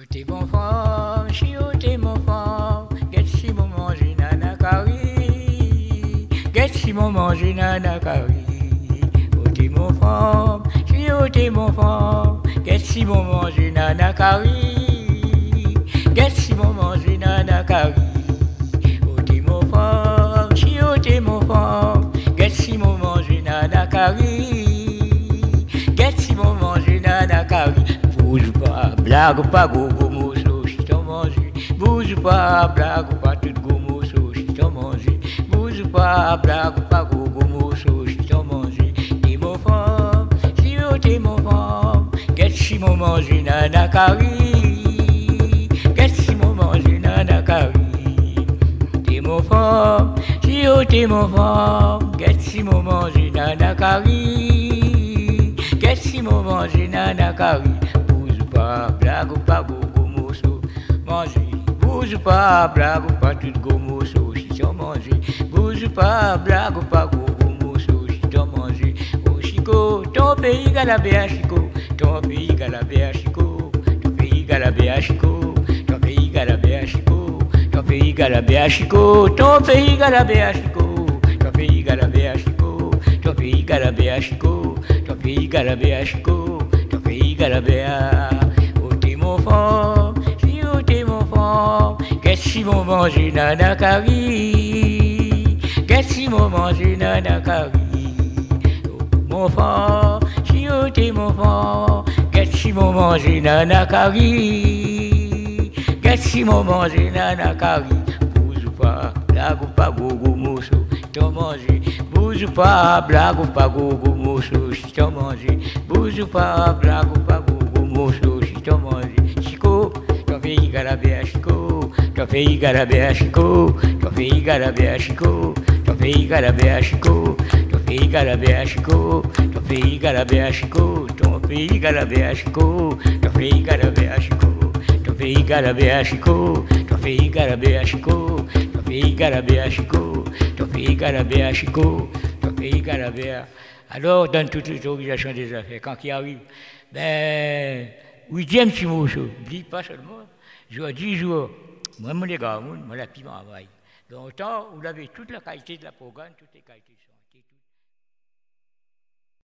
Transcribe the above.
T'es bon femme, chio t'es mon femme, get si mon manger nana kari, get si mon manger nana kari. Oh t'es mon femme, chio t'es mon femme, get si mon manger nana kari, get si mon manger nana kari. Oh t'es mon femme, chio t'es mon femme, get si mon manger nana kari, get si mon manger nana kari. Bouge pas, blague pas, gogo mosso, si t'en manges. Bouge pas, blague pas, tout go mosso, si t'en manges. Bouge pas, blague pas, gogo mosso, si t'en manges. T'es mon femme, si oh t'es mon femme, get si mon mange nana kari, get si mon mange nana kari. T'es mon femme, si oh t'es mon femme, get si mon mange nana kari, get si mon mange nana kari. Blague pas, gogo mosso, manger. Bouge pas, blague pas, tout go mosso, si t'en manges. Bouge pas, blague pas, gogo mosso, si t'en manges. Oh Chico, ton pays galabé à Chico, ton pays galabé à Chico, ton pays galabé à Chico, ton pays galabé à Chico, ton pays galabé à Chico, ton pays galabé à Chico, ton pays galabé à Chico, ton pays galabé à Chico, ton pays galabé à Chico, ton pays galabé à. Mon femme, si oh t'es mon femme, qu'est-ce si mon manger nana kari, qu'est-ce si mon manger nana kari. Mon femme, si oh t'es mon femme, qu'est-ce si mon manger nana kari, qu'est-ce si mon manger nana kari. Bouge pas, blague pas, gogo mosso, t'en manger. Bouge pas, blague pas, gogo mosso, si t'en manger. Bouge pas, blague pas, gogo mosso, si t'en manger. Chico, ton pays galabé à Chico, ton pays galabé à Chico, ton pays galabé à Chico, ton pays galabé à Chico, ton pays galabé à Chico, ton pays galabé à Chico, ton pays galabé à Chico, ton pays galabé à Chico, ton pays galabé à Chico, ton pays galabé à Chico, ton pays galabé à Chico, ton pays galabé à Chico, ton pays galabé à. Alors, dans toute l'autorisation des affaires, quand il arrive, ben. 8e Timocho, n'oublie pas seulement, jour 10 jours, moi, mon gars, moi, la piment à vaille. Dans le temps, vous avez toute la qualité de la programme, toutes les qualités.